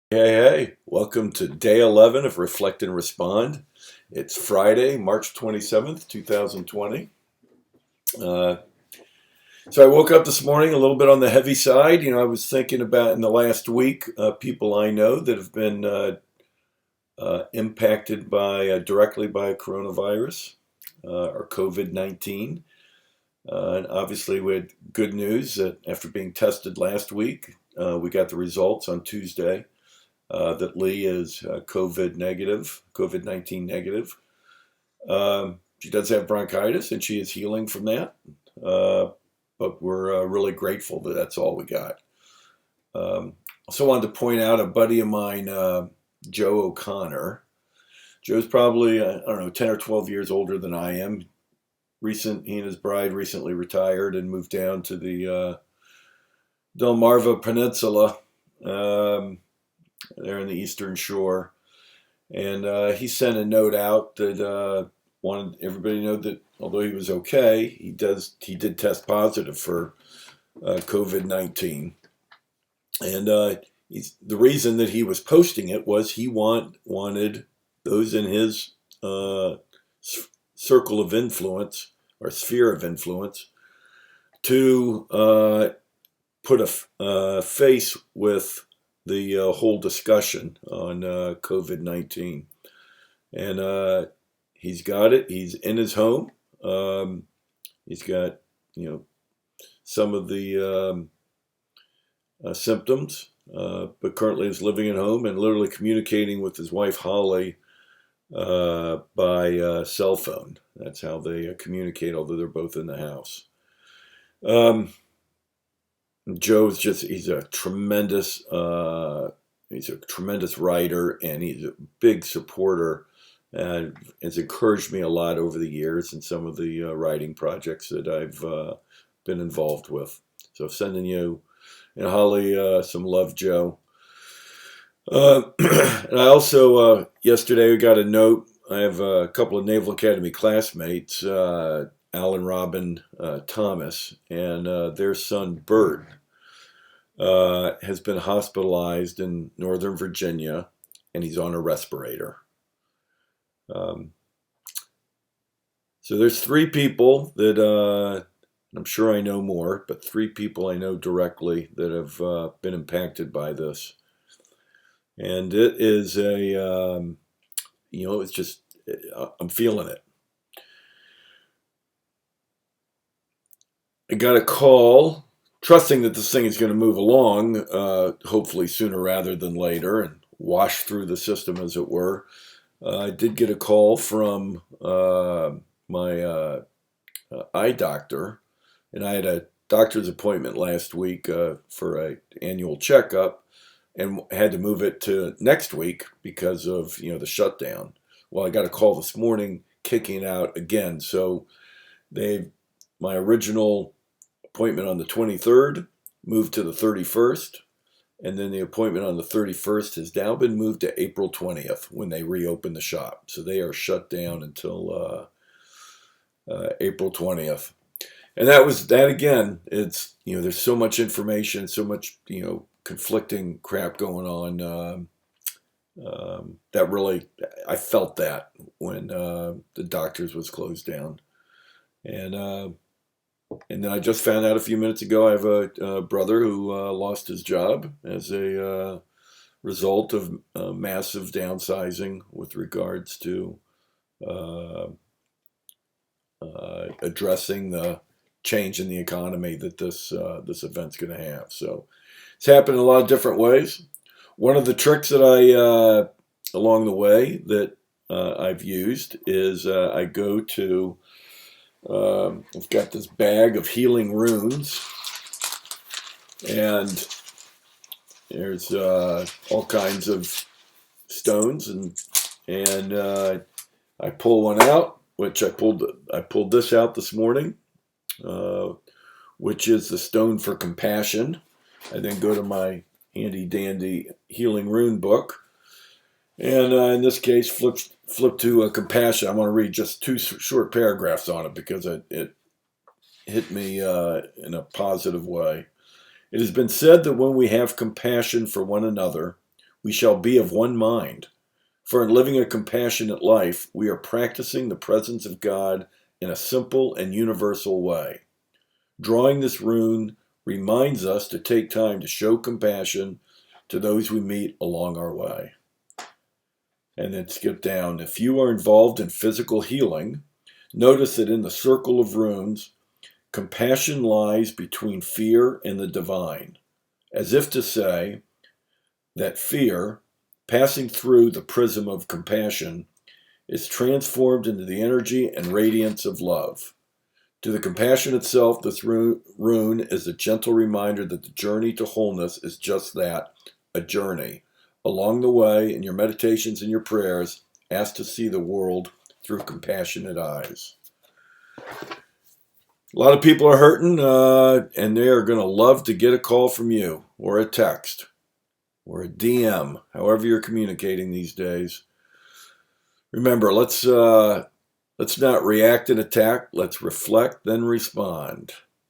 Hey, welcome to day 11 of Reflect and Respond. It's Friday, March 27th, 2020. Uh, so I woke up this morning a little bit on the heavy side. I was thinking about in the last week people I know that have been impacted directly by coronavirus or COVID 19. And obviously, we had good news that after being tested last week, we got the results on Tuesday. That Lee is COVID 19 negative. She does have bronchitis and she is healing from that. Uh, but we're really grateful that that's all we got. Also wanted to point out a buddy of mine, Joe O'Connor. Joe's probably, I don't know, 10 or 12 years older than I am. He and his bride recently retired and moved down to the Delmarva Peninsula. There in the Eastern Shore. And he sent a note out that wanted everybody to know that although he was okay, he did test positive for COVID 19. And the reason that he was posting it was he wanted those in his circle of influence or sphere of influence to put a face with the whole discussion on COVID 19. And he's got it. He's in his home. He's got, some of the symptoms, but currently is living at home and literally communicating with his wife, Holly, by cell phone. That's how they communicate, although they're both in the house. He's a tremendous writer, and he's a big supporter and has encouraged me a lot over the years in some of the writing projects that I've been involved with. So sending you and Holly some love, Joe. And I also, yesterday, we got a note. I have a couple of Naval Academy classmates, Alan Robin Thomas, and their son Bert has been hospitalized in Northern Virginia, and he's on a respirator. So there's three people that I'm sure I know more, but three people I know directly that have been impacted by this. And it is it's just, I'm feeling it. I got a call, trusting that this thing is going to move along, hopefully sooner rather than later, and wash through the system, as it were. I did get a call from my eye doctor, and I had a doctor's appointment last week for an annual checkup, and had to move it to next week because of the shutdown. Well, I got a call this morning kicking out again. So my original appointment on the 23rd moved to the 31st, and then the appointment on the 31st has now been moved to April 20th when they reopen the shop. So they are shut down until April 20th. And that again, it's, there's so much information, so much, conflicting crap going on. That really, I felt that when the doctors was closed down. And then I just found out a few minutes ago I have a brother who lost his job as a result of massive downsizing with regards to addressing the change in the economy that this event's going to have. So it's happened in a lot of different ways. One of the tricks that I along the way that I've used is I go to I've got this bag of healing runes, and there's all kinds of stones, and I pull one out, which I pulled this out this morning, which is the stone for compassion. I then go to my handy dandy healing rune book, and in this case flip to compassion. I'm going to read just two short paragraphs on it because it hit me in a positive way. It has been said that when we have compassion for one another, we shall be of one mind. For in living a compassionate life, we are practicing the presence of God in a simple and universal way. Drawing this rune reminds us to take time to show compassion to those we meet along our way. And then skip down. If you are involved in physical healing, notice that in the circle of runes, compassion lies between fear and the divine, as if to say that fear, passing through the prism of compassion, is transformed into the energy and radiance of love. To the compassion itself, this rune is a gentle reminder that the journey to wholeness is just that, a journey. Along the way, in your meditations and your prayers, ask to see the world through compassionate eyes. A lot of people are hurting, and they are going to love to get a call from you, or a text, or a DM, however you're communicating these days. Remember, let's not react and attack. Let's reflect, then respond.